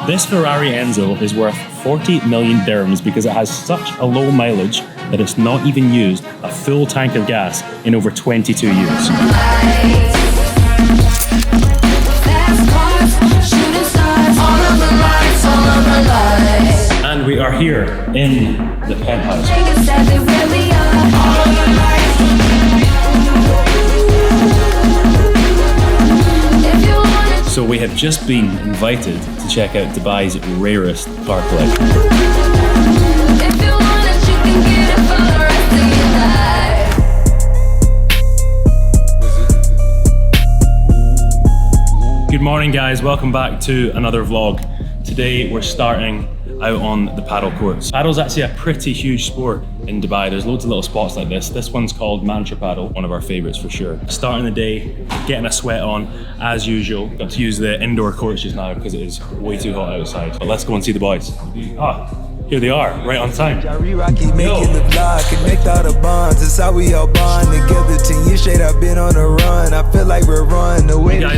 This Ferrari Enzo is worth 40 million dirhams because it has such a low mileage that it's not even used a full tank of gas in over 22 years. And we are here in the Penthouse. So we have just been invited to check out Dubai's rarest car collection. Good morning guys, welcome back to another vlog. Today we're starting out on the paddle courts. Paddle's actually a pretty huge sport in Dubai. There's loads of little spots like this. This one's called Mantra Paddle, one of our favorites for sure. Starting the day, getting a sweat on as usual. Got to use the indoor courts just now because it is way too hot outside. But let's go and see the boys. Here they are, right on time. Yo. You guys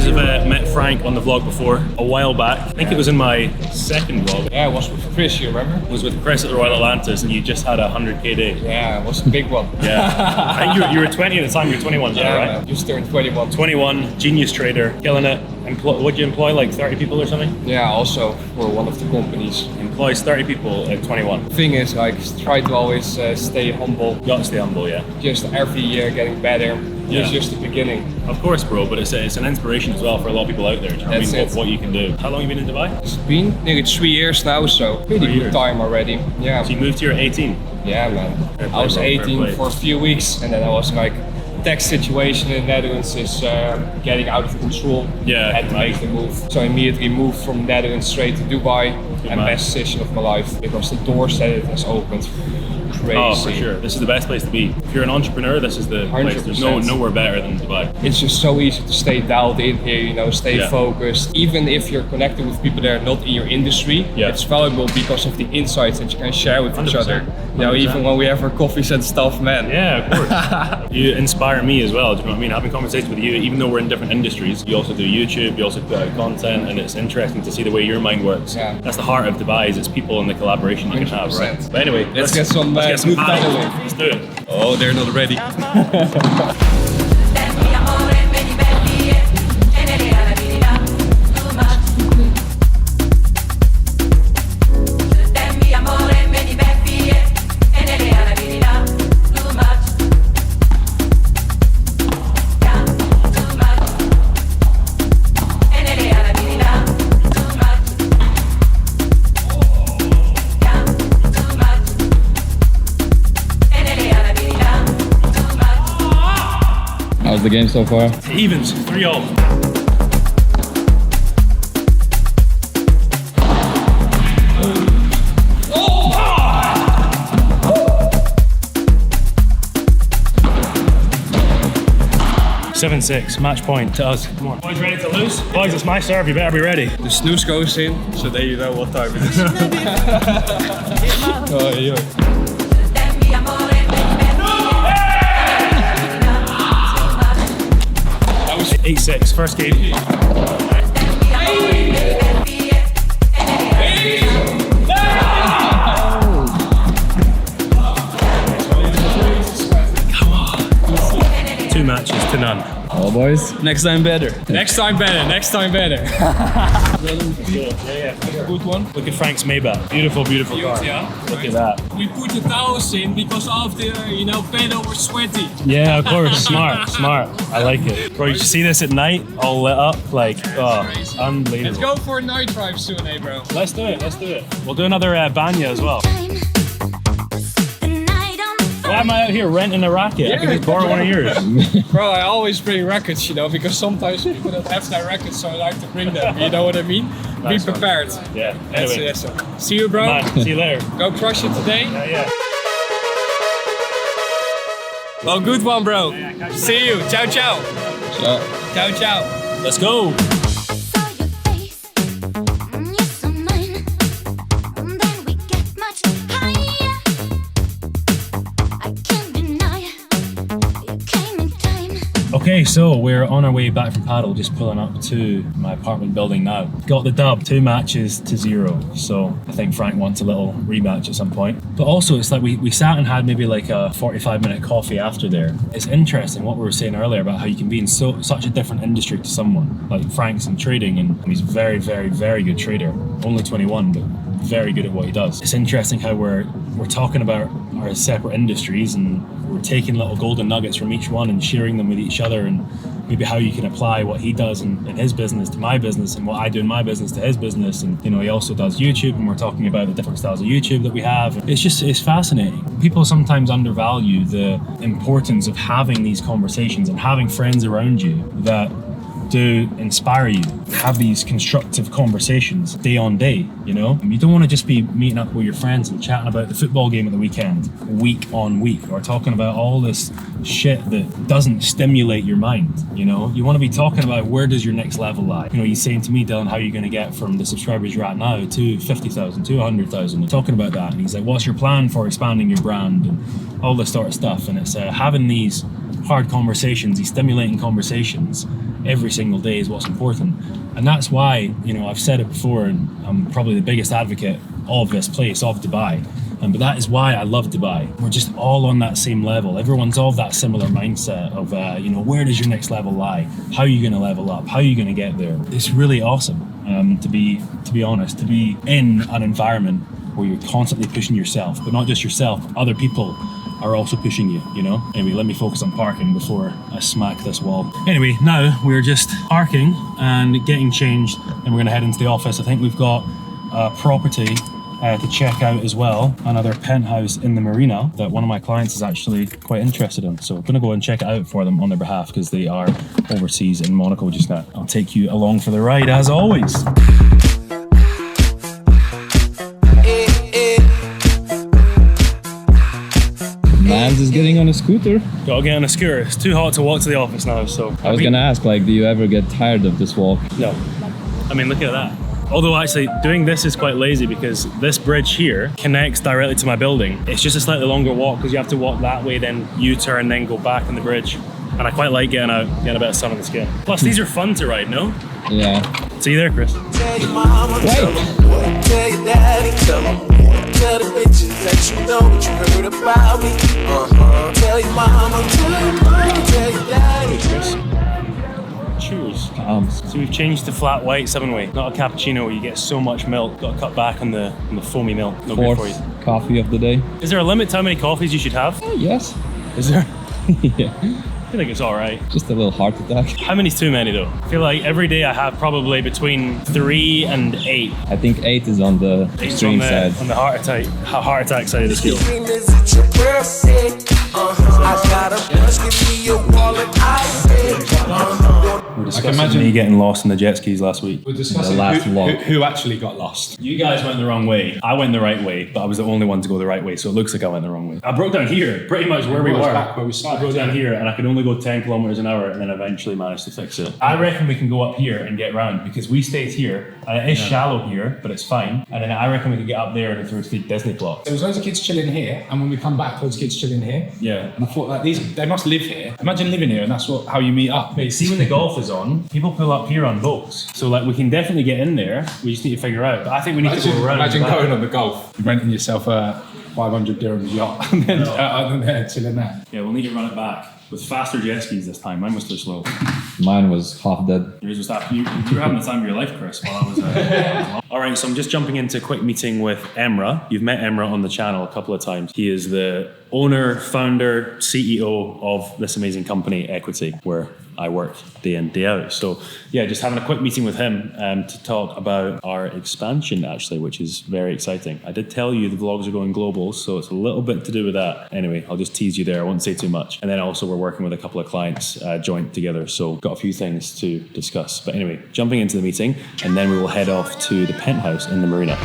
have met Frank on the vlog before, a while back. I think it was in my second vlog. Yeah, it was with Chris, you remember? It was with Chris at the Royal Atlantis and you just had a 100k day. Yeah, it was a big one. Yeah. I think you were 20 at the time, you were 21 now, right? Man, just turned 21. 21, genius trader, killing it. Would you employ like 30 people or something? Yeah, also for one of the companies. Employs 30 people at 21. Thing is, like, try to always stay humble. You gotta stay humble, yeah. Just every year getting better. Yeah. It's just the beginning. Of course, bro, but it's an inspiration as well for a lot of people out there. Do you know what I mean? What you can do. How long have you been in Dubai? It's been nearly 3 years now, so pretty good time already. Yeah. So you moved here at 18? Yeah, man. I was 18 for a few weeks, and then I was like, tax situation in the Netherlands is getting out of control. Yeah, I had to make the move. So I immediately moved from Netherlands straight to Dubai. And best decision of my life because the doors that it has opened. Crazy. Oh, for sure. This is the best place to be. If you're an entrepreneur, this is the place. There's nowhere better than Dubai. It's just so easy to stay dialed in here, you know, stay focused. Even if you're connected with people that are not in your industry, it's valuable because of the insights that you can share with each other. You know, even when we have our coffees and stuff, man. Yeah, of course. You inspire me as well, do you know what I mean? Having conversations with you, even though we're in different industries, you also do YouTube, you also put out content, and it's interesting to see the way your mind works. Yeah. That's the heart of Dubai, is it's people and the collaboration you can have, right? But anyway, let's get some good paddling. Let's do it. Oh, they're not ready. 'How's the game so far? Evens, 3-all. Seven, 6, match point to us. Come on. Boys ready to lose? Boys, it's my serve, you better be ready. The snooze goes in, so there you know what time it is. Oh, yeah. 8-6, first game. Come on. 2 matches to none. Oh, boys. Next time better. Next time better. Next time better. Yeah. Good one. Look at Frank's Maybach. Beautiful, beautiful car. Yeah. Look at that. We put the towels in because after, you know, pedal was sweaty. Yeah, of course. Smart. I like it. Bro, you should see this at night, all lit up. Like, oh, unbelievable. Let's go for a night drive soon, eh, bro? Let's do it. We'll do another Banya as well. Why am I out here renting a racket? I can just borrow one of yours. Bro, I always bring rackets, you know, because sometimes people don't have their rackets, so I like to bring them. You know what I mean? Nice. Be prepared. Yeah. Anyway. That's it. See you, bro. Man, see you later. Go crush it today. Yeah. Well, good one, bro. See you. Ciao, ciao. Ciao, ciao. Let's go. Okay, Okay, so we're on our way back from paddle, just pulling up to my apartment building now. Got the dub, 2 matches to 0. So I think Frank wants a little rematch at some point. But also it's like we sat and had maybe like a 45-minute coffee after there. It's interesting what we were saying earlier about how you can be in such a different industry to someone. Like Frank's in trading, and he's a very, very, very good trader. Only 21, but very good at what he does. It's interesting how we're talking about our separate industries, and we're taking little golden nuggets from each one and sharing them with each other, and maybe how you can apply what he does in his business to my business, and what I do in my business to his business. And he also does YouTube, and we're talking about the different styles of YouTube that we have. It's fascinating. People sometimes undervalue the importance of having these conversations and having friends around you that do inspire you. Have these constructive conversations day on day, You don't want to just be meeting up with your friends and chatting about the football game at the weekend, week on week, or talking about all this shit that doesn't stimulate your mind, You want to be talking about where does your next level lie. He's saying to me, Dylan, how are you going to get from the subscribers you're at now to 50,000, to 100,000, talking about that. And he's like, what's your plan for expanding your brand and all this sort of stuff. And it's having these hard conversations, these stimulating conversations every single day is what's important. And that's why, I've said it before, and I'm probably the biggest advocate of this place, of Dubai. But that is why I love Dubai. We're just all on that same level. Everyone's of that similar mindset of, where does your next level lie? How are you going to level up? How are you going to get there? It's really awesome, to be honest, to be in an environment where you're constantly pushing yourself, but not just yourself, other people are also pushing you, Anyway, let me focus on parking before I smack this wall. Anyway, now we're just parking and getting changed, and we're gonna head into the office. I think we've got a property to check out as well, another penthouse in the marina that one of my clients is actually quite interested in. So I'm gonna go and check it out for them on their behalf because they are overseas in Monaco just now. I'll take you along for the ride as always. Man's is getting on a scooter. Gotta get on a scooter. It's too hot to walk to the office now, so... I was gonna ask, do you ever get tired of this walk? No. Look at that. Although actually, doing this is quite lazy because this bridge here connects directly to my building. It's just a slightly longer walk because you have to walk that way, then U-turn, then go back on the bridge. And I quite like getting out, getting a bit of sun on the skin. Plus, these are fun to ride, no? Yeah. See you there, Chris. Wait. Tell the bitches that you know what you heard about me. Tell your mama, tell your daddy. Cheers. So we've changed to flat white 7-way, not a cappuccino where you get so much milk. Got to cut back on the foamy milk. No good for you. Fourth coffee of the day. Is there a limit to how many coffees you should have? Yes. Is there? Yeah. I think it's all right. Just a little heart attack. How many's too many though? I feel like every day I have probably between 3 and 8. I think 8 is on the extreme side. On the heart attack side of the scale. We're discussing me getting lost in the jet skis last week. We're discussing who actually got lost. You guys went the wrong way. I went the right way, but I was the only one to go the right way, so it looks like I went the wrong way. I broke down here, pretty much where we were. Back where we started. I broke down here, and I could only go 10 kilometers an hour, and then eventually managed to fix it. I reckon we can go up here and get round, because we stayed here, and it is shallow here, but it's fine. And then I reckon we could get up there and through to the Disney plot. There was loads of kids chilling here, and when we come back, loads of kids chilling here. Yeah. And I thought, they must live here. Imagine living here, and that's how you meet up. Mate, see when the golf is on, people pull up here on boats. So we can definitely get in there. We just need to figure out. But I think we need to go around. Imagine going on the golf, renting yourself a 500 dirhams yacht, and then chilling there. Yeah, we'll need to run it back with faster jet skis this time. Mine was too slow. Mine was half dead. Yours was that. You were having the time of your life, Chris, while I was All right, so I'm just jumping into a quick meeting with Emra. You've met Emra on the channel a couple of times. He is the owner, founder, CEO of this amazing company, Equity, where I work day in, day out. So yeah, just having a quick meeting with him to talk about our expansion, actually, which is very exciting. I did tell you the vlogs are going global, so it's a little bit to do with that. Anyway, I'll just tease you there. I won't say too much. And then also we're working with a couple of clients joint together. So got a few things to discuss. But anyway, jumping into the meeting, and then we will head off to the penthouse in the marina.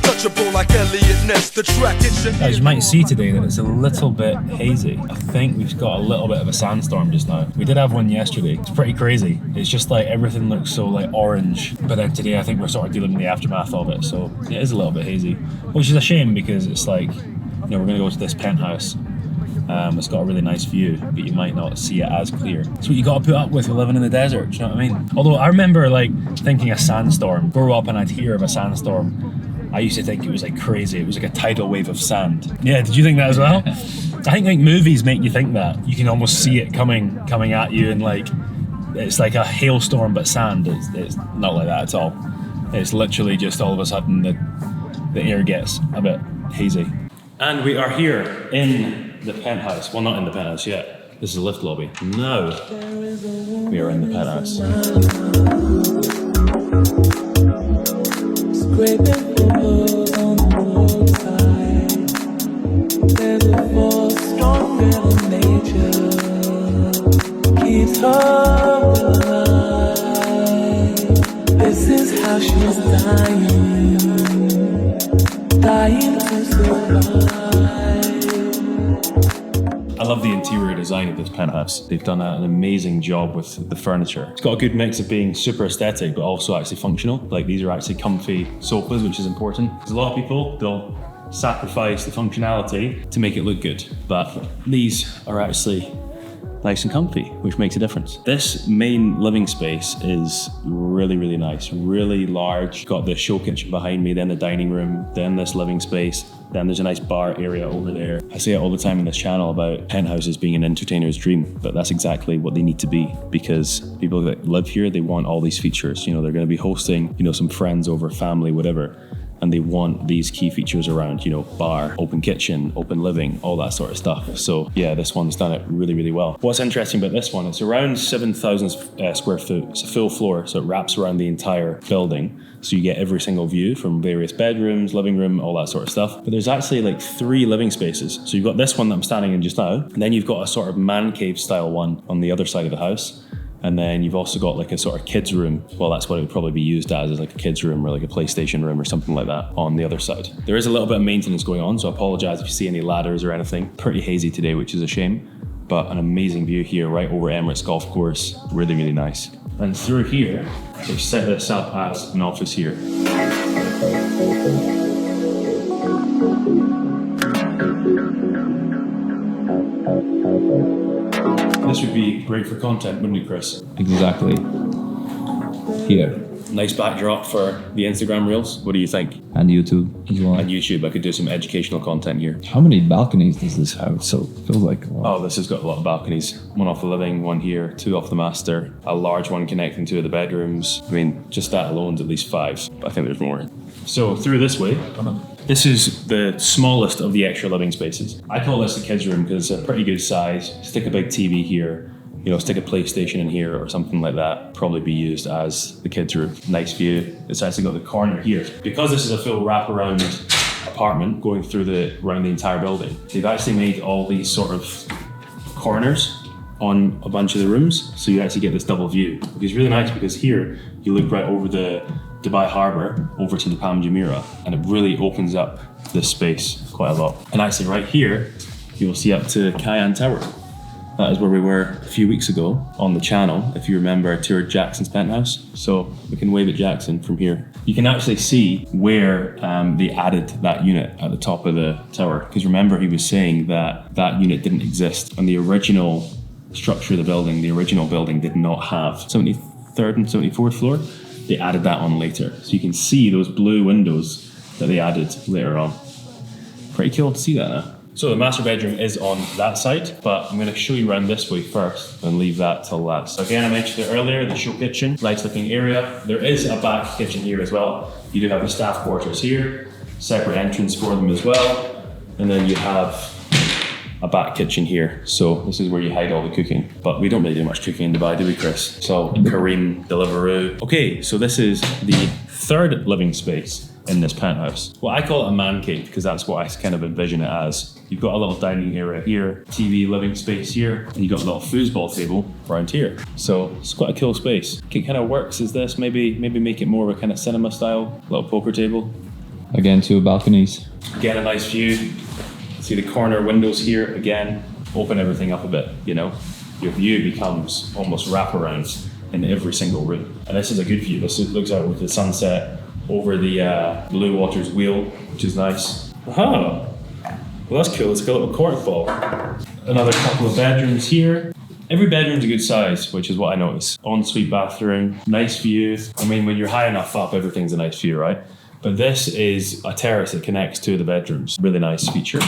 untouchable like Elliot Ness. The track hits your As you might see today that it's a little bit hazy. I think we've got a little bit of a sandstorm just now. We did have one yesterday. It's pretty crazy. It's just like everything looks so like orange. But then today I think we're sort of dealing with the aftermath of it. So it is a little bit hazy, which is a shame because it's like, you know, we're gonna go to this penthouse. It's got a really nice view, but you might not see it as clear. It's what you got to put up with living in the desert, do you know what I mean? Although I remember like thinking a sandstorm, grow up and I'd hear of a sandstorm. I used to think it was like crazy. It was like a tidal wave of sand. Yeah, did you think that as well? I think like movies make you think that. You can almost see it coming at you, and like it's like a hailstorm but sand. It's not like that at all. It's literally just all of a sudden the air gets a bit hazy. And we are here in the penthouse. Well, not in the penthouse yet. This is a lift lobby. No, we are in the penthouse. Scraping floors on the roadside. There's a force stronger than nature, keeps her alive. This is how she was dying to survive. I love the interior design of this penthouse. They've done an amazing job with the furniture. It's got a good mix of being super aesthetic, but also actually functional. Like these are actually comfy sofas, which is important. Because a lot of people, they'll sacrifice the functionality to make it look good. But these are actually nice and comfy, which makes a difference. This main living space is really, really nice, really large. Got the show kitchen behind me, then the dining room, then this living space, then there's a nice bar area over there. I say it all the time in this channel about penthouses being an entertainer's dream, but that's exactly what they need to be, because people that live here, they want all these features. You know, they're gonna be hosting, you know, some friends over, family, whatever, and they want these key features around, you know, bar, open kitchen, open living, all that sort of stuff. So yeah, this one's done it really, really well. What's interesting about this one, it's around 7,000 square foot. It's a full floor, so it wraps around the entire building. So you get every single view from various bedrooms, living room, all that sort of stuff. But there's actually like 3 living spaces. So you've got this one that I'm standing in just now, and then you've got a sort of man cave style one on the other side of the house. And then you've also got like a sort of kids room. Well, that's what it would probably be used as, is like a kids room or like a PlayStation room or something like that on the other side. There is a little bit of maintenance going on, so I apologize if you see any ladders or anything. Pretty hazy today, which is a shame, but an amazing view here right over Emirates Golf Course. Really, really nice. And through here, they've set this up as an office here. This would be great for content, wouldn't it, Chris? Exactly. Here. Nice backdrop for the Instagram reels. What do you think? And YouTube as well. On YouTube, I could do some educational content here. How many balconies does this have? So it feels like a lot. Oh, this has got a lot of balconies. One off the living, one here, 2 off the master, a large one connecting 2 of the bedrooms. I mean, just that alone's at least 5, but I think there's more. So through this way, this is the smallest of the extra living spaces. I call this the kids room because it's a pretty good size. Stick a big TV here, you know, stick a PlayStation in here or something like that. Probably be used as the kids room. Nice view. It's actually got the corner here. Because this is a full wraparound apartment going through around the entire building, they've actually made all these sort of corners on a bunch of the rooms, so you actually get this double view. It's really nice because here you look right over the Dubai Harbour over to the Palm Jumeirah, and it really opens up this space quite a lot. And actually right here, you will see up to Cayenne Tower. That is where we were a few weeks ago on the channel. If you remember, I toured Jackson's penthouse. So we can wave at Jackson from here. You can actually see where they added that unit at the top of the tower. Because remember, he was saying that that unit didn't exist on the original structure of the building. The original building did not have 73rd and 74th floor. They added that on later. So you can see those blue windows that they added later on. Pretty cool to see that now. So the master bedroom is on that side, but I'm going to show you around this way first and leave that till last. So again, I mentioned it earlier, the show kitchen, nice looking area. There is a back kitchen here as well. You do have the staff quarters here, separate entrance for them as well. And then you have a back kitchen here. So this is where you hide all the cooking. But we don't really do much cooking in Dubai, do we, Chris? So Kareem, Deliveroo. Okay, so this is the 3rd living space in this penthouse. Well, I call it a man cave because that's what I kind of envision it as. You've got a little dining area here, TV living space here, and you've got a little foosball table around here. So it's quite a cool space. It kind of works as this, maybe make it more of a kind of cinema style, little poker table. Again, 2 balconies. Get a nice view. See the corner windows here again. Open everything up a bit, you know. Your view becomes almost wraparounds in every single room. And this is a good view. This looks out with the sunset over the Blue Waters wheel, which is nice. Aha! Well, that's cool. It's like a little cork ball. Another couple of bedrooms here. Every bedroom's a good size, which is what I notice. Ensuite bathroom, nice view. I mean, when you're high enough up, everything's a nice view, right? But this is a terrace that connects to the bedrooms. Really nice feature.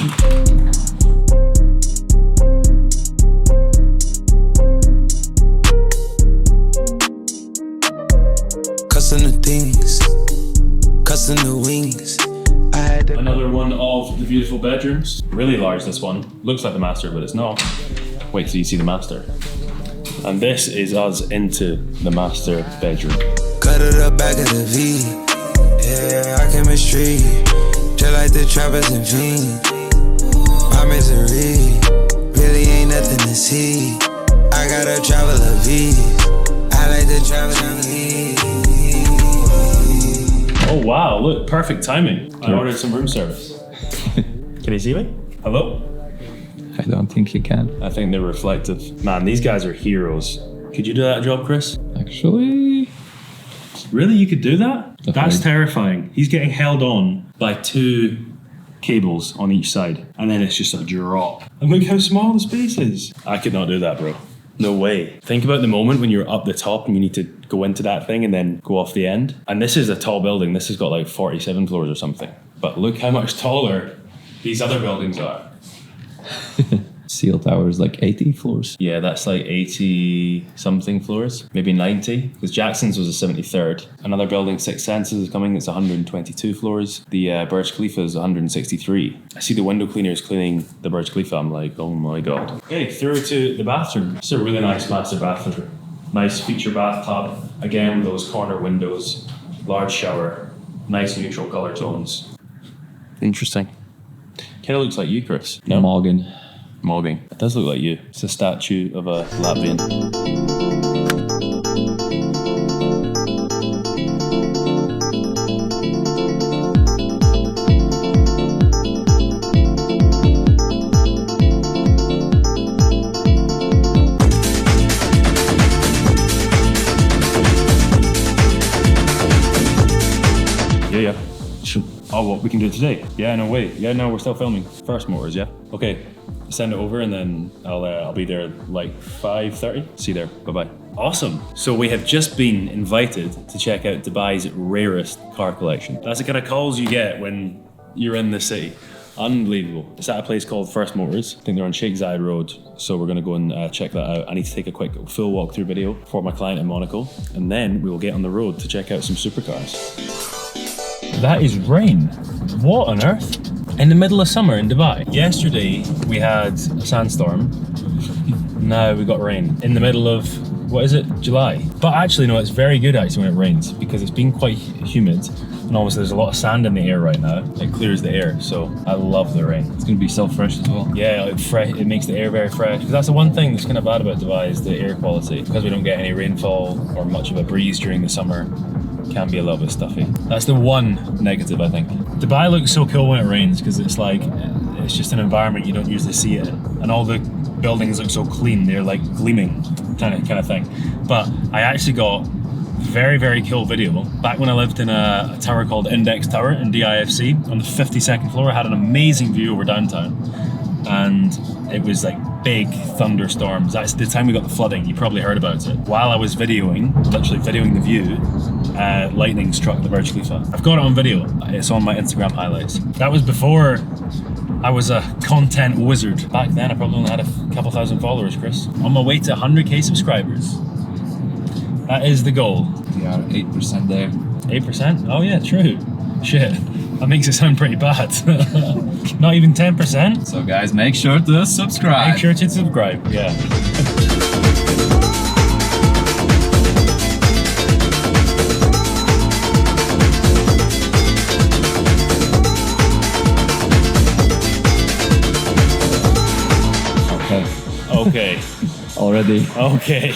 Custom the things, custom the wings. Another one of the beautiful bedrooms. Really large, this one. Looks like the master, but it's not. Wait till you see the master. And this is us into the master bedroom. Cut it up back of the V. Yeah, I can mistreat. Just like the trappers and fiends. My misery really ain't nothing to see. I gotta travel a V. I like to travel down the V. Oh wow, look, perfect timing. I ordered some room service. Can you see me? Hello? I don't think you can. I think they're reflective. Man, these guys are heroes. Could you do that job, Chris? Actually, Really? You could do that? Definitely. That's terrifying. He's getting held on by 2 cables on each side. And then it's just a drop. And look how small the space is. I could not do that, bro. No way. Think about the moment when you're up the top and you need to go into that thing and then go off the end. And this is a tall building. This has got like 47 floors or something. But look how much taller these other buildings are. Steel Tower is like 80 floors. Yeah, that's like 80 something floors, maybe 90, because Jackson's was a 73rd. Another building, Six Senses, is coming, it's 122 floors. The Burj Khalifa is 163. I see the window cleaners cleaning the Burj Khalifa, I'm like, oh my God. Okay, through to the bathroom. It's a really nice master bathroom. Nice feature bathtub, again with those corner windows, large shower, nice neutral color tones. Interesting. Kind of looks like you, Chris. No? Morgan. Mobbing. It does look like you. It's a statue of a Latvian. Yeah. Oh, what we can do it today? Yeah, no, wait. Yeah, no, we're still filming. First motors, yeah? Okay, send it over and then I'll be there like 5:30. See you there, bye-bye. Awesome. So we have just been invited to check out Dubai's rarest car collection. That's the kind of calls you get when you're in the city. Unbelievable. It's at a place called First Motors. I think they're on Sheikh Zayed Road. So we're gonna go and check that out. I need to take a quick full walkthrough video for my client in Monaco. And then we will get on the road to check out some supercars. That is rain. What on earth? In the middle of summer in Dubai. Yesterday we had a sandstorm. Now we got rain. In the middle of, what is it, July? But actually no, it's very good actually when it rains because it's been quite humid. And obviously there's a lot of sand in the air right now. It clears the air, so I love the rain. It's gonna be so fresh as well. Yeah, it makes the air very fresh. Because that's the one thing that's kind of bad about Dubai is the air quality. Because we don't get any rainfall or much of a breeze during the summer. Can be a little bit stuffy. That's the one negative, I think. Dubai looks so cool when it rains because it's like, it's just an environment you don't usually see it in. And all the buildings look so clean, they're like gleaming kind of thing. But I actually got very, very cool video. Back when I lived in a tower called Index Tower in DIFC, on the 52nd floor, I had an amazing view over downtown. And it was like big thunderstorms. That's the time we got the flooding. You probably heard about it. While I was literally videoing the view, lightning struck the Burj Khalifa. I've got it on video. It's on my Instagram highlights. That was before I was a content wizard. Back then, I probably only had a couple thousand followers, Chris. On my way to 100k subscribers. That is the goal. We are 8% there. 8%? Oh yeah, true. Shit. That makes it sound pretty bad. Not even 10%? So guys, make sure to subscribe. Make sure to subscribe, yeah. Okay. Okay. Already. Okay.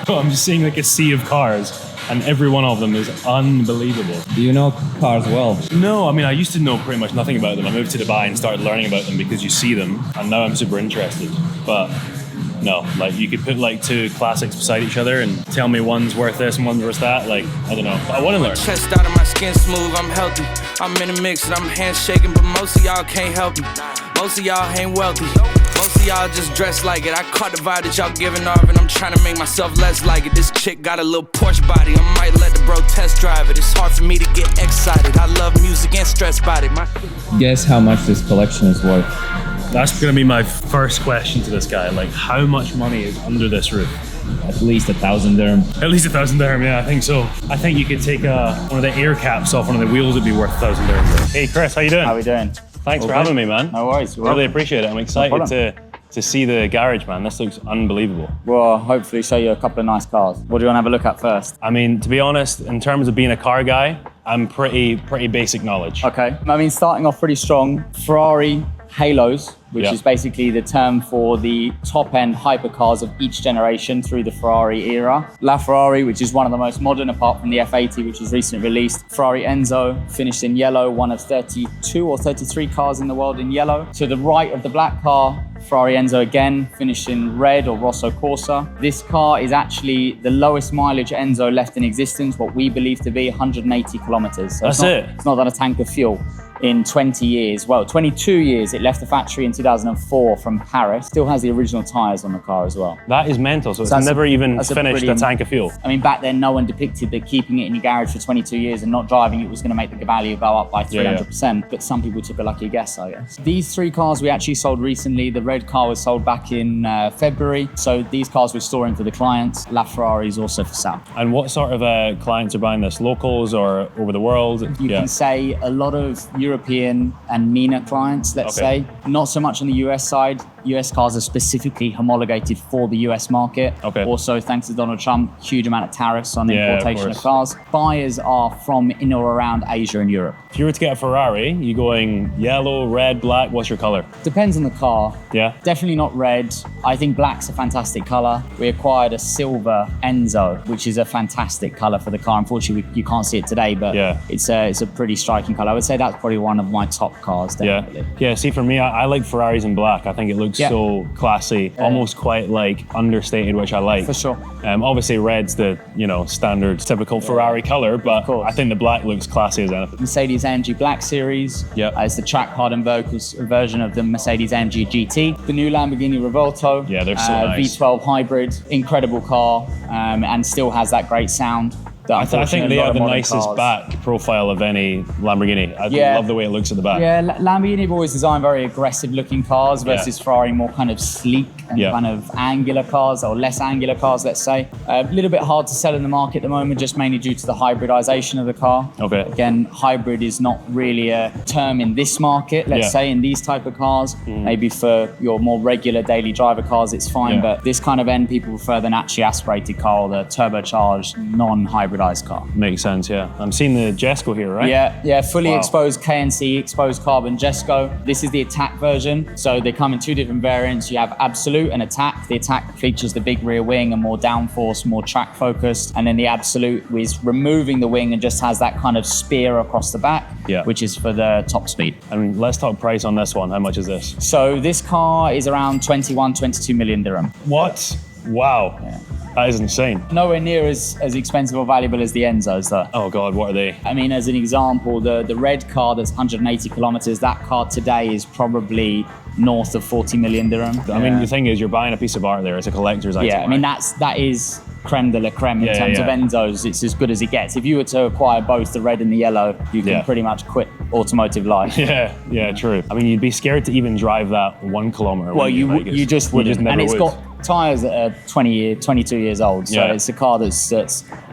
Oh, I'm just seeing like a sea of cars. and every one of them is unbelievable. Do you know cars well? No, I mean, I used to know pretty much nothing about them. I moved to Dubai and started learning about them because you see them, and now I'm super interested. But no, like you could put like two classics beside each other and tell me one's worth this and one's worth that. Like, I don't know. But I want to learn. Chest out of my skin smooth, I'm healthy. I'm in a mix and I'm handshaking, but most of y'all can't help me. Most of y'all ain't wealthy. Most of y'all just dress like it. I caught the vibe that y'all giving off, and I'm trying to make myself less like it. This chick got a little Porsche body. I might let the bro test drive it. It's hard for me to get excited. I love music and stress about it. Guess how much this collection is worth? That's going to be my first question to this guy. Like, how much money is under this roof? At least 1,000 dirham. At least 1,000 dirham, yeah, I think so. I think you could take one of the air caps off one of the wheels, it'd be worth 1,000 dirham. Hey, Chris, how you doing? How we doing? Thanks for having me, man. No worries. Really appreciate it. I'm excited to see the garage, man. This looks unbelievable. Well, hopefully show you a couple of nice cars. What do you want to have a look at first? I mean, to be honest, in terms of being a car guy, I'm pretty basic knowledge. Okay. I mean, starting off pretty strong, Ferrari Halos, which is basically the term for the top-end hypercars of each generation through the Ferrari era. LaFerrari, which is one of the most modern apart from the F80, which was recently released. Ferrari Enzo, finished in yellow, one of 32 or 33 cars in the world in yellow. To the right of the black car, Ferrari Enzo again, finished in red or Rosso Corsa. This car is actually the lowest mileage Enzo left in existence, what we believe to be 180 kilometers. So it's not done a tank of fuel in 20 years. Well, 22 years. It left the factory in 2004 from Paris. Still has the original tires on the car as well. That is mental. So it's never even finished a tank of fuel. I mean, back then, no one depicted that keeping it in your garage for 22 years and not driving it was going to make the value go up by 300%. But some people took a lucky guess, I guess. These three cars we actually sold recently. The red car was sold back in February. So these cars we're storing for the clients. LaFerrari is also for sale. And what sort of clients are buying this? Locals or over the world? You can say a lot of European and MENA clients, let's say. Not so much on the US side. US cars are specifically homologated for the US market. Also, thanks to Donald Trump, huge amount of tariffs on the importation of cars. Buyers are from in or around Asia and Europe. If you were to get a Ferrari, you going yellow, red, black? What's your color? Depends on the car. Yeah. Definitely not red. I think black's a fantastic color. We acquired a silver Enzo, which is a fantastic color for the car. Unfortunately, you can't see it today, but it's a pretty striking color. I would say that's probably one of my top cars, definitely. Yeah, see, for me, I like Ferraris in black. I think it looks so classy, almost quite like understated, which I like. For sure. Obviously, red's the standard, typical Ferrari color, but I think the black looks classy as anything. Mercedes-AMG Black Series. It's the track-hardened version of the Mercedes-AMG GT. The new Lamborghini Revuelto. Yeah, they're so nice. V12 hybrid, incredible car, and still has that great sound. I think they have the nicest back profile of any Lamborghini. I love the way it looks at the back. Yeah, Lamborghini have always designed very aggressive looking cars versus Ferrari more kind of sleek and kind of angular cars, or less angular cars, let's say. A little bit hard to sell in the market at the moment, just mainly due to the hybridization of the car. Again, hybrid is not really a term in this market, let's say, in these type of cars. Maybe for your more regular daily driver cars, it's fine, but this kind of end, people prefer the naturally aspirated car or the turbocharged, non-hybridized car. Makes sense, yeah. I'm seeing the Jesco here, right? Yeah, fully exposed KNC, exposed carbon Jesco. This is the Attack version. So they come in two different variants. You have Absolute and Attack. The Attack features the big rear wing and more downforce, more track focused. And then the Absolute is removing the wing and just has that kind of spear across the back, which is for the top speed. And let's talk price on this one. How much is this? So this car is around 22 million dirham. What? Wow. Yeah. That is insane. Nowhere near as expensive or valuable as the Enzos, though. Oh God, what are they? I mean, as an example, the red car that's 180 kilometers, that car today is probably north of 40 million dirham. I mean, the thing is, you're buying a piece of art there. It's a collector's item. Yeah, I mean, that is creme de la creme in terms of Enzos. It's as good as it gets. If you were to acquire both the red and the yellow, you can pretty much quit automotive life. Yeah, true. I mean, you'd be scared to even drive that 1 kilometer. Well, you just wouldn't. And it's got tyres that are 22 years old, so it's a car that's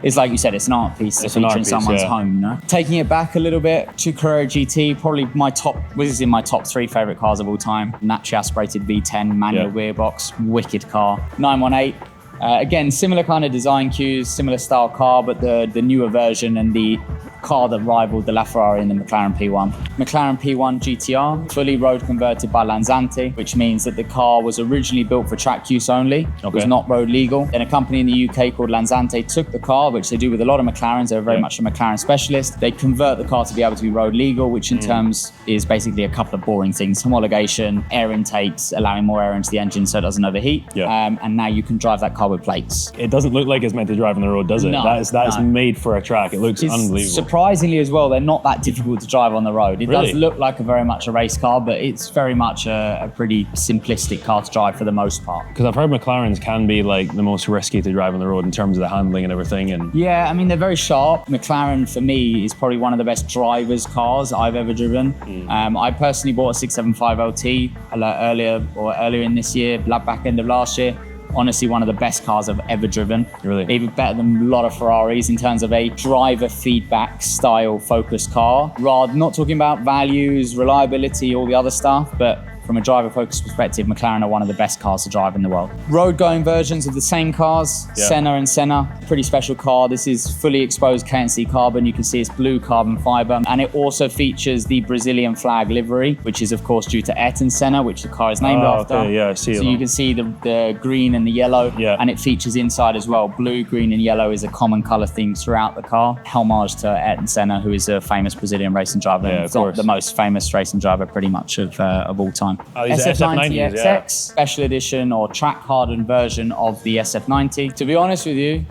it's like you said, it's an art piece to feature in someone's home. Taking it back a little bit to Carrera GT, probably this is in my top 3 favorite cars of all time. Naturally aspirated V10 manual gearbox, wicked car. 918. Again, similar kind of design cues, similar style car, but the newer version and the car that rivaled the LaFerrari and the McLaren P1. McLaren P1 GTR, fully road converted by Lanzante, which means that the car was originally built for track use only, was not road legal. Then a company in the UK called Lanzante took the car, which they do with a lot of McLarens, they're very much a McLaren specialist. They convert the car to be able to be road legal, which in terms is basically a couple of boring things: homologation, air intakes, allowing more air into the engine so it doesn't overheat. And now you can drive that car with plates. It doesn't look like it's meant to drive on the road, does it? No, that is made for a track. It looks unbelievable. Surprisingly as well, they're not that difficult to drive on the road. It does look like very much a race car, but it's very much a pretty simplistic car to drive for the most part. Because I've heard McLarens can be like the most risky to drive on the road in terms of the handling and everything. And yeah, I mean, they're very sharp. McLaren, for me, is probably one of the best drivers cars I've ever driven. I personally bought a 675 LT earlier in this year, back end of last year. Honestly, one of the best cars I've ever driven. Really? Even better than a lot of Ferraris in terms of a driver feedback style focused car. Not talking about values, reliability, all the other stuff, but from a driver focused perspective, McLaren are one of the best cars to drive in the world. Road going versions of the same cars, Senna and Senna, pretty special car. This is fully exposed KNC carbon. You can see it's blue carbon fiber. And it also features the Brazilian flag livery, which is of course due to Ayrton Senna, which the car is named after. Okay, yeah, I see it. So you can see the green and the yellow, and it features inside as well. Blue, green and yellow is a common color theme throughout the car. Homage to Ayrton Senna, who is a famous Brazilian racing driver. Yeah, it's not the most famous racing driver pretty much of all time. SF90s, SF90XX, special edition or track hardened version of the SF90. To be honest with you,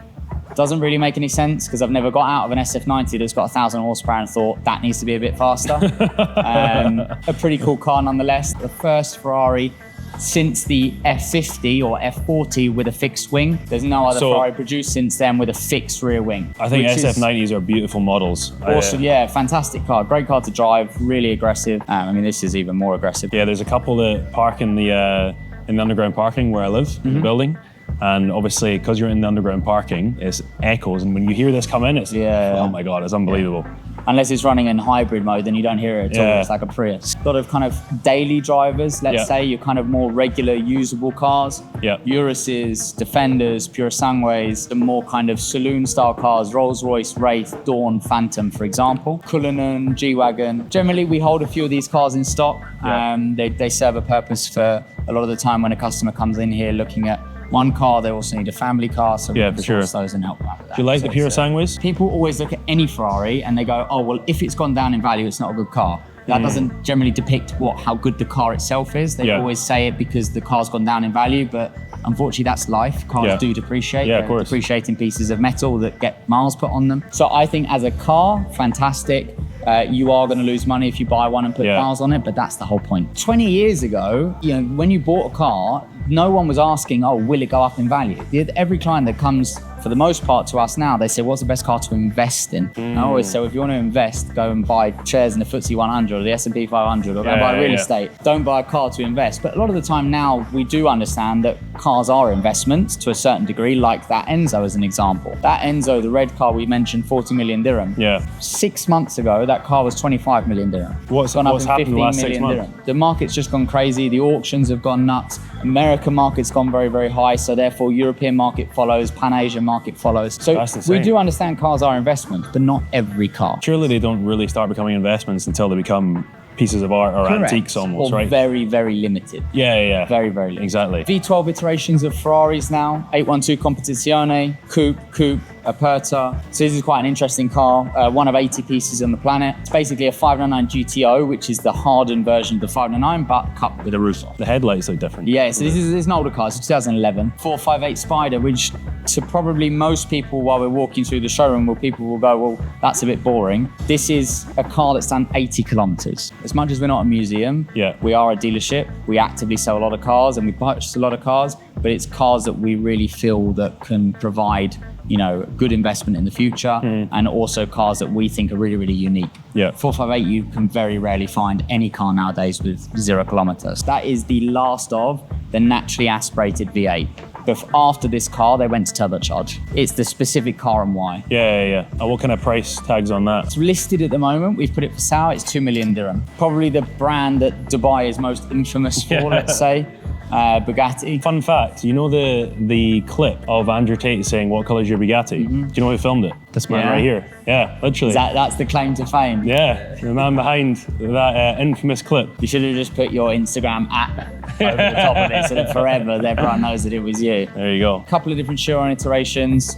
doesn't really make any sense because I've never got out of an SF90 that's got 1,000 horsepower and thought that needs to be a bit faster. A pretty cool car nonetheless. The first Ferrari since the F50 or F40 with a fixed wing. There's no other Ferrari produced since then with a fixed rear wing. I think SF90s are beautiful models. Awesome, fantastic car. Great car to drive, really aggressive. I mean, this is even more aggressive. Yeah, there's a couple that park in the underground parking where I live, in the building. And obviously, because you're in the underground parking, it's echoes. And when you hear this come in, it's, oh my God, it's unbelievable. Unless it's running in hybrid mode, then you don't hear it at all. It's like a Prius. A lot of kind of daily drivers, let's say, your kind of more regular usable cars. Uruses, Defenders, Pure Sangways, the more kind of saloon-style cars, Rolls-Royce, Wraith, Dawn, Phantom, for example. Cullinan, G-Wagon. Generally, we hold a few of these cars in stock. They serve a purpose for a lot of the time when a customer comes in here looking at one car, they also need a family car, so we can source those and help them out with that. Do you like the Pure Sangways? People always look at any Ferrari and they go, oh, well, if it's gone down in value, it's not a good car. That doesn't generally depict how good the car itself is. They always say it because the car's gone down in value, but unfortunately that's life. Cars do depreciate. Yeah, of course. Depreciating pieces of metal that get miles put on them. So I think as a car, fantastic. You are going to lose money if you buy one and put miles on it, but that's the whole point. 20 years ago, when you bought a car, no one was asking, oh, will it go up in value? Every client that comes, for the most part, to us now, they say, what's the best car to invest in? I always say, if you want to invest, go and buy shares in the FTSE 100 or the S&P 500 or go buy real estate. Don't buy a car to invest. But a lot of the time now, we do understand that cars are investments to a certain degree, like that Enzo as an example. That Enzo, the red car we mentioned, 40 million dirham. 6 months ago, that car was 25 million dirham. What's happened in the last 6 months? Dirham. The market's just gone crazy. The auctions have gone nuts. American market's gone very, very high. So therefore, European market follows, Pan-Asian market follows. So we do understand cars are investments, but not every car. Surely they don't really start becoming investments until they become pieces of art or antiques almost, or right? Very, very limited. Yeah. Very, very limited. Exactly. V12 iterations of Ferraris now, 812 Competizione, Coupe, Aperta. So this is quite an interesting car, one of 80 pieces on the planet. It's basically a 599 GTO, which is the hardened version of the 599, but cut with a roof off. The headlights look different. Yeah, so this is an older car, it's 2011. 458 Spider, which to probably most people while we're walking through the showroom, people will go, well, that's a bit boring. This is a car that's done 80 kilometers. As much as we're not a museum, we are a dealership. We actively sell a lot of cars and we purchase a lot of cars, but it's cars that we really feel that can provide good investment in the future, and also cars that we think are really, really unique. 458, you can very rarely find any car nowadays with 0 kilometers. That is the last of the naturally aspirated V8. But after this car, they went to turbocharge. It's the specific car and why. Yeah. And what kind of price tags on that? It's listed at the moment. We've put it for sale. It's 2 million dirham. Probably the brand that Dubai is most infamous for, let's say. Bugatti. Fun fact, you know the clip of Andrew Tate saying, "What colour's your Bugatti?" Do you know who filmed it? This man Yeah. right here. Yeah, literally. That's the claim to fame. Yeah, the man behind that infamous clip. You should have just put your Instagram over the top of it so that forever everyone knows that it was you. There you go. A couple of different Chiron iterations.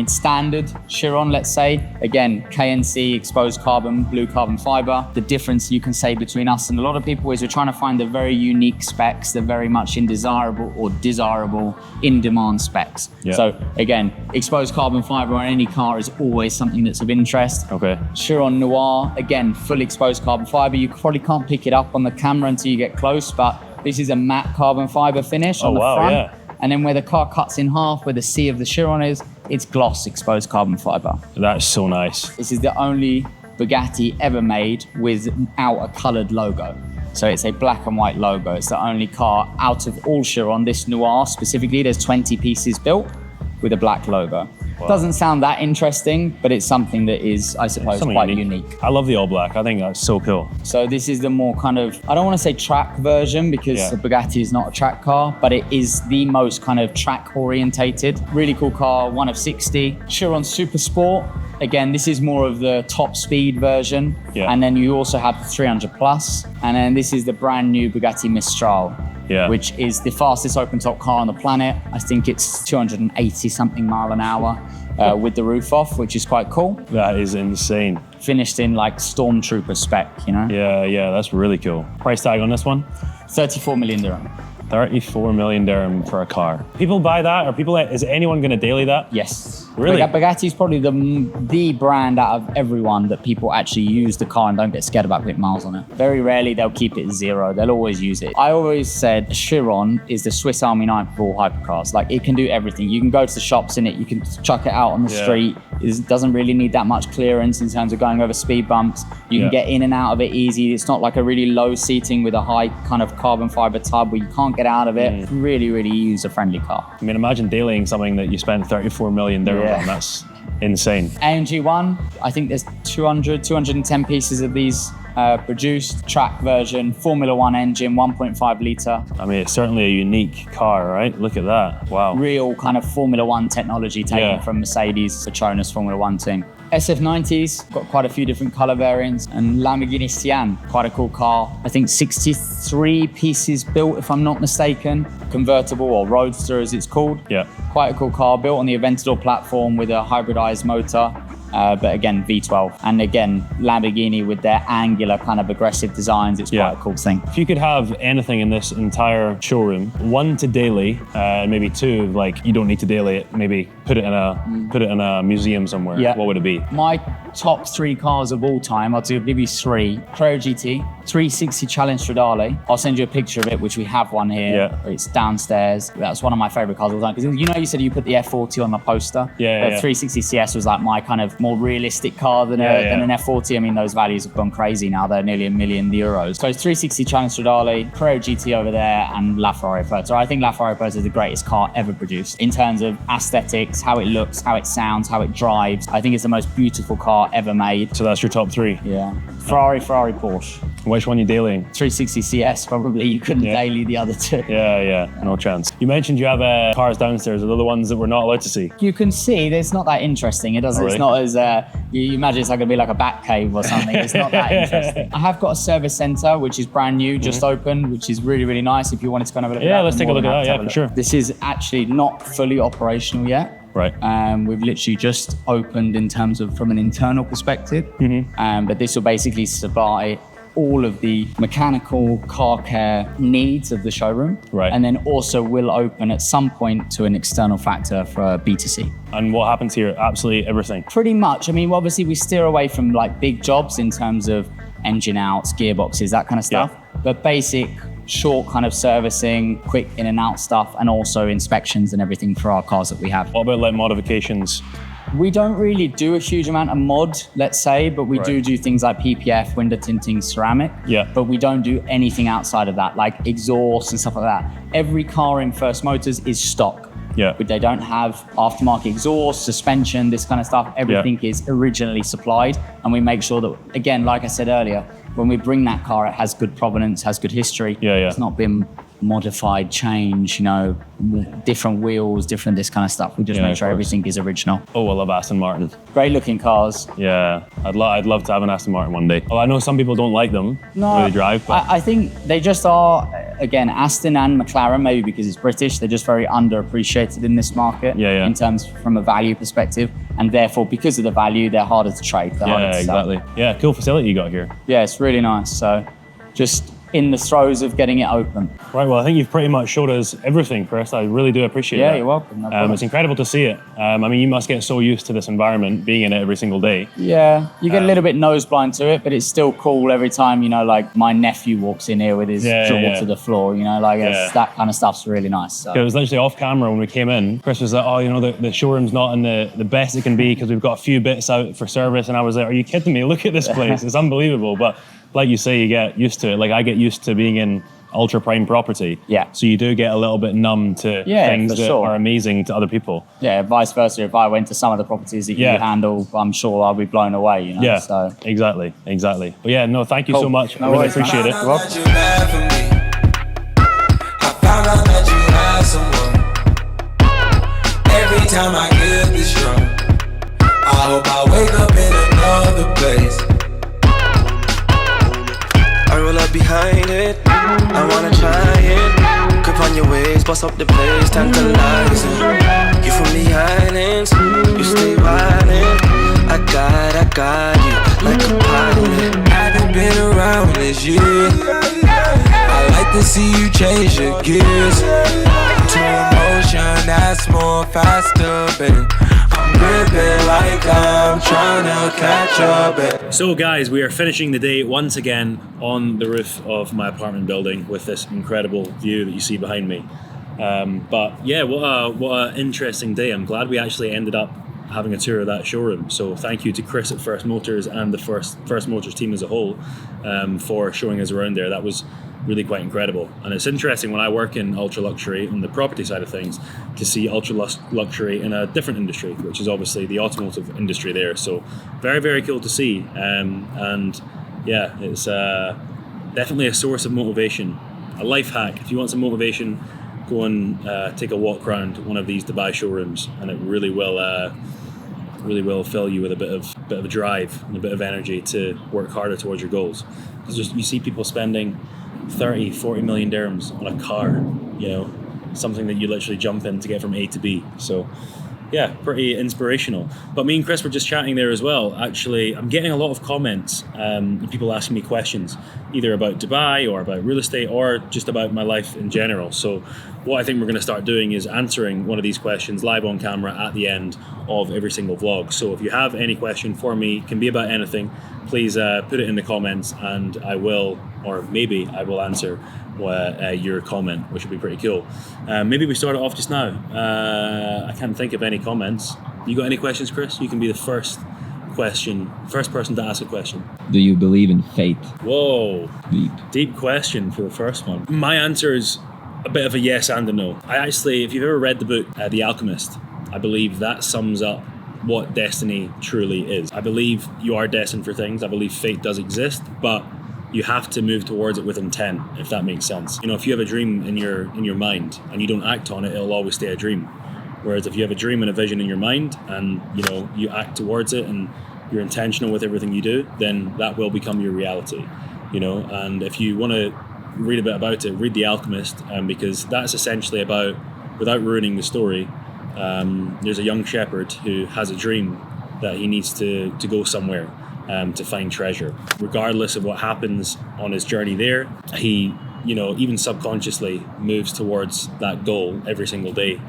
Standard Chiron, let's say. Again, KNC, exposed carbon, blue carbon fiber. The difference you can say between us and a lot of people is we're trying to find the very unique specs, the very much indesirable or desirable in-demand specs. Yeah. So again, exposed carbon fiber on any car is always something that's of interest. Okay. Chiron Noir, again, fully exposed carbon fiber. You probably can't pick it up on the camera until you get close, but this is a matte carbon fiber finish on the front. Yeah. And then where the car cuts in half, where the C of the Chiron is, it's gloss exposed carbon fiber. That's so nice. This is the only Bugatti ever made without a coloured logo. So it's a black and white logo. It's the only car out of all Chiron, this Noir specifically, there's 20 pieces built with a black logo. Wow. Doesn't sound that interesting, but it's something that is, I suppose, Something quite unique. I love the all black. I think that's so cool. So this is the more kind of, I don't want to say track version because the Bugatti is not a track car, but it is the most kind of track orientated. Really cool car, one of 60. Chiron Super Sport. Again, this is more of the top speed version. Yeah. And then you also have the 300 plus. And then this is the brand new Bugatti Mistral. Yeah. Which is the fastest open top car on the planet. I think it's 280 something mile an hour with the roof off, which is quite cool. That is insane. Finished in like Stormtrooper spec, you know? Yeah, that's really cool. Price tag on this one? 34 million dirham. 34 million dirham for a car. People buy that, or is anyone going to daily that? Yes. Really? Bugatti is probably the brand out of everyone that people actually use the car and don't get scared about putting miles on it. Very rarely they'll keep it zero. They'll always use it. I always said Chiron is the Swiss Army knife of all hypercars. Like it can do everything. You can go to the shops in it. You can chuck it out on the street. It doesn't really need that much clearance in terms of going over speed bumps. You can get in and out of it easy. It's not like a really low seating with a high kind of carbon fiber tub where you can't get out of it. Really, really user-friendly car. I mean, imagine dailying something that you spent 34 million dirhams on. That's insane. AMG 1, I think there's 210 pieces of these produced. Track version, Formula 1 engine, 1.5 litre. I mean, it's certainly a unique car, right? Look at that. Wow. Real kind of Formula 1 technology taken from Mercedes, Petronas Formula 1 team. SF90s, got quite a few different color variants, and Lamborghini Sian, quite a cool car. I think 63 pieces built, if I'm not mistaken. Convertible or Roadster as it's called. Yeah. Quite a cool car, built on the Aventador platform with a hybridized motor. But again, V12. And again, Lamborghini with their angular kind of aggressive designs, it's quite a cool thing. If you could have anything in this entire showroom, one to daily, and maybe two, like you don't need to daily it, maybe put it in a museum somewhere. Yeah. What would it be? My top three cars of all time, I'll give you three. Carrera GT, 360 Challenge Stradale. I'll send you a picture of it, which we have one here. Yeah. It's downstairs. That's one of my favorite cars of all time. Because you know, you said you put the F40 on the poster. Yeah. 360 CS was like my kind of more realistic car than an F40. I mean, those values have gone crazy now. They're nearly €1 million. So it's 360 Challenge Stradale, Carrera GT over there, and LaFerrari Aperta. I think LaFerrari Aperta is the greatest car ever produced in terms of aesthetics, how it looks, how it sounds, how it drives. I think it's the most beautiful car ever made. So that's your top three? Yeah. Ferrari, Porsche. Which one are you dailying? 360 CS, probably. You couldn't daily the other two. Yeah, no chance. You mentioned you have cars downstairs. Are they the ones that we're not allowed to see? You can see, it's not that interesting. It doesn't. Really? It's not as you imagine it's like gonna be like a bat cave or something. It's not that interesting. I have got a service center which is brand new, just opened, which is really, really nice. If you wanted to go and have a look at that. Let's take a look at that. Yeah, for sure. This is actually not fully operational yet. Right. We've literally just opened in terms of from an internal perspective. But this will basically supply all of the mechanical car care needs of the showroom. Right. And then also will open at some point to an external factor for B2C. And what happens here? Absolutely everything. Pretty much. I mean, obviously we steer away from like big jobs in terms of engine outs, gearboxes, that kind of stuff. But basic, short kind of servicing, quick in and out stuff, and also inspections and everything for our cars that we have. What about like modifications? We don't really do a huge amount of mod, let's say, but we do things like PPF, window tinting, ceramic. Yeah. But we don't do anything outside of that, like exhaust and stuff like that. Every car in First Motors is stock. Yeah. But they don't have aftermarket exhaust, suspension, this kind of stuff. Everything is originally supplied. And we make sure that, again, like I said earlier, when we bring that car, it has good provenance, has good history. Yeah. It's not been modified, change, you know, different wheels, different this kind of stuff. We just Yeah, make of sure course. everything is original. Oh, I love Aston Martin. Great looking cars. Yeah, I'd love to have an Aston Martin one day. Well, I know some people don't like them when they drive, but I think they just are, again, Aston and McLaren, maybe because it's British, they're just very underappreciated in this market in terms from a value perspective. And therefore, because of the value, they're harder to trade. They're harder to sell. exactly. Yeah, cool facility you got here. Yeah, it's really nice. So just in the throes of getting it open. Right, well, I think you've pretty much showed us everything, Chris. I really do appreciate that. Yeah, you're welcome. No problem. It's incredible to see it. I mean, you must get so used to this environment, being in it every single day. Yeah, you get a little bit nose blind to it, but it's still cool every time, you know, like my nephew walks in here with his jaw to the floor, you know, like that kind of stuff's really nice. So. It was literally off camera when we came in. Chris was like, oh, you know, the showroom's not in the best it can be because we've got a few bits out for service. And I was like, are you kidding me? Look at this place. It's unbelievable. But like you say, you get used to it. Like I get used to being in ultra prime property. Yeah. So you do get a little bit numb to things that are amazing to other people. Yeah, vice versa. If I went to some of the properties that you handle, I'm sure I'll be blown away, you know. Yeah, so. exactly. But yeah, no, thank you so much. No I really worries, appreciate it. I found out that you had someone. Every time I get this drunk, I hope I wake up in another place. I roll up behind it, I wanna try it. Grip on your waist, bust up the place, tantalizing. You from the islands, you stay wildin'. I got you, like a pilot. Haven't been around this year. I like to see you change your gears to emotion that's more faster, baby. I'm gripping like I'm trying to catch up, baby. So guys, we are finishing the day once again on the roof of my apartment building with this incredible view that you see behind me. But yeah, what a interesting day. I'm glad we actually ended up having a tour of that showroom. So thank you to Chris at First Motors and the First Motors team as a whole for showing us around there. That was really quite incredible. And it's interesting when I work in ultra luxury on the property side of things to see ultra luxury in a different industry, which is obviously the automotive industry there. So very, very cool to see. And yeah, it's definitely a source of motivation. A life hack. If you want some motivation, go and take a walk around one of these Dubai showrooms, and it really will fill you with a bit of a drive and a bit of energy to work harder towards your goals. Because you see people spending 30, 40 million dirhams on a car, you know, something that you literally jump in to get from A to B. So yeah, pretty inspirational. But me and Chris were just chatting there as well. Actually, I'm getting a lot of comments and people asking me questions, either about Dubai or about real estate or just about my life in general. So what I think we're going to start doing is answering one of these questions live on camera at the end of every single vlog. So if you have any question for me, it can be about anything, please put it in the comments and I will, or maybe I will answer your comment, which would be pretty cool. Maybe we start it off just now. I can't think of any comments. You got any questions, Chris? You can be the first person to ask a question. Do you believe in fate? Whoa, Deep. deep question for the first one. My answer is a bit of a yes and a no. I actually, if you've ever read the book The Alchemist, I believe that sums up what destiny truly is. I believe you are destined for things. I believe fate does exist, but you have to move towards it with intent, if that makes sense. You know, if you have a dream in your mind and you don't act on it, it'll always stay a dream. Whereas if you have a dream and a vision in your mind and, you know, you act towards it and you're intentional with everything you do, then that will become your reality, you know. And if you want to read a bit about it, read The Alchemist, because that's essentially about, without ruining the story, there's a young shepherd who has a dream that he needs to go somewhere to find treasure. Regardless of what happens on his journey there, he, you know, even subconsciously moves towards that goal every single day.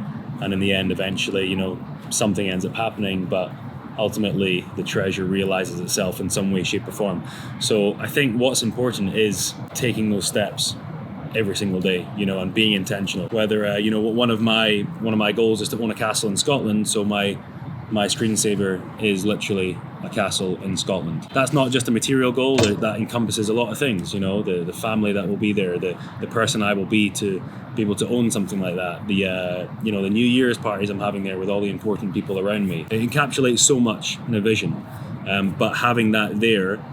And in the end, eventually, you know, something ends up happening, but ultimately the treasure realizes itself in some way, shape or form. So I think what's important is taking those steps every single day, you know, and being intentional. Whether, you know, one of my goals is to own a castle in Scotland. So my screensaver is literally a castle in Scotland. That's not just a material goal, that encompasses a lot of things, you know, the family that will be there, the person I will be to be able to own something like that, the you know, the New Year's parties I'm having there with all the important people around me. It encapsulates so much in a vision, but having that there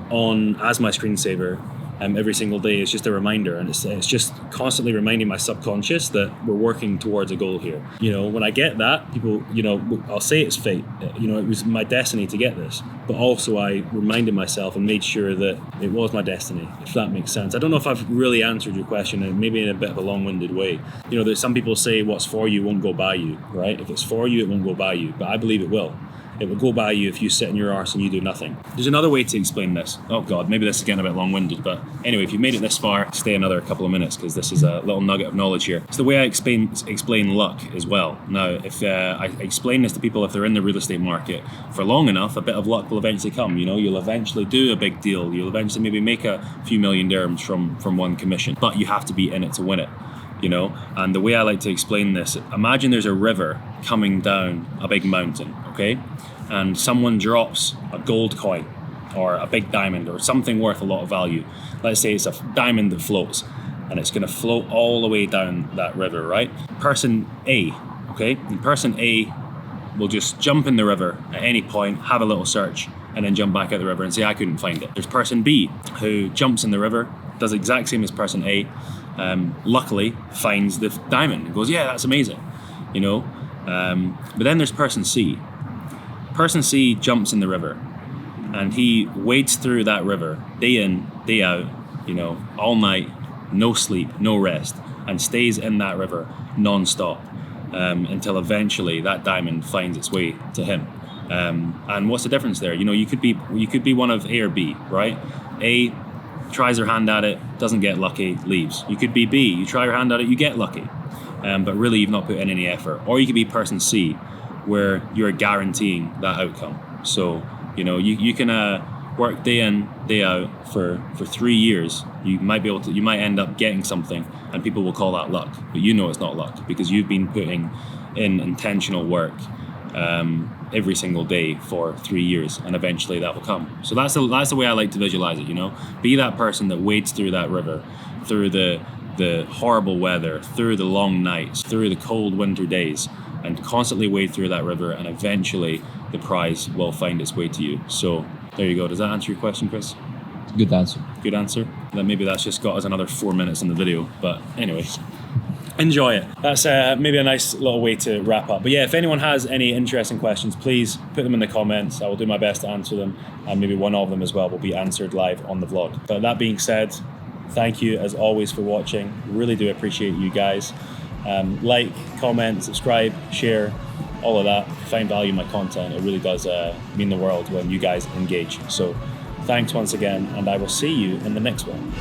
on as my screensaver every single day is just a reminder, and it's just constantly reminding my subconscious that we're working towards a goal here. You know, when I get that, people, you know, I'll say it's fate. You know, it was my destiny to get this, but also I reminded myself and made sure that it was my destiny, if that makes sense. I don't know if I've really answered your question, and maybe in a bit of a long-winded way. You know, there's some people say what's for you won't go by you, right? If it's for you, it won't go by you, but I believe it will. It will go by you if you sit in your arse and you do nothing. There's another way to explain this. Oh God, maybe this is getting a bit long-winded, but anyway, if you've made it this far, stay another couple of minutes because this is a little nugget of knowledge here. It's the way I explain luck as well. Now, if I explain this to people, if they're in the real estate market for long enough, a bit of luck will eventually come. You know, you'll eventually do a big deal. You'll eventually maybe make a few million dirhams from one commission, but you have to be in it to win it. You know, and the way I like to explain this, imagine there's a river coming down a big mountain, okay? And someone drops a gold coin or a big diamond or something worth a lot of value. Let's say it's a diamond that floats, and it's going to float all the way down that river, right? Person A, okay? And person A will just jump in the river at any point, have a little search, and then jump back out the river and say, I couldn't find it. There's person B who jumps in the river, does the exact same as person A, luckily finds the diamond and goes, yeah, that's amazing, you know. But then there's person C. Person C jumps in the river and he wades through that river day in, day out, you know, all night, no sleep, no rest, and stays in that river non-stop until eventually that diamond finds its way to him. And what's the difference there? You know, you could be one of A or B, right? A tries her hand at it, doesn't get lucky, leaves. You could be B, you try your hand at it, you get lucky, but really you've not put in any effort. Or you could be person C, where you're guaranteeing that outcome. So, you know, you can work day in, day out for 3 years. You might end up getting something, and people will call that luck, but you know it's not luck because you've been putting in intentional work every single day for 3 years, and eventually that will come. So that's the way I like to visualize it. You know, be that person that wades through that river, through the horrible weather, through the long nights, through the cold winter days, and constantly wade through that river, and eventually the prize will find its way to you. So there you go. Does that answer your question, Chris? Good answer. Good answer. Then maybe that's just got us another 4 minutes in the video, but anyways. Enjoy it. That's maybe a nice little way to wrap up. But yeah, if anyone has any interesting questions, please put them in the comments. I will do my best to answer them, and maybe one of them as well will be answered live on the vlog. But that being said, thank you as always for watching. Really do appreciate you guys. Like, comment, subscribe, share, all of that. Find value in my content. It really does mean the world when you guys engage. So thanks once again, and I will see you in the next one.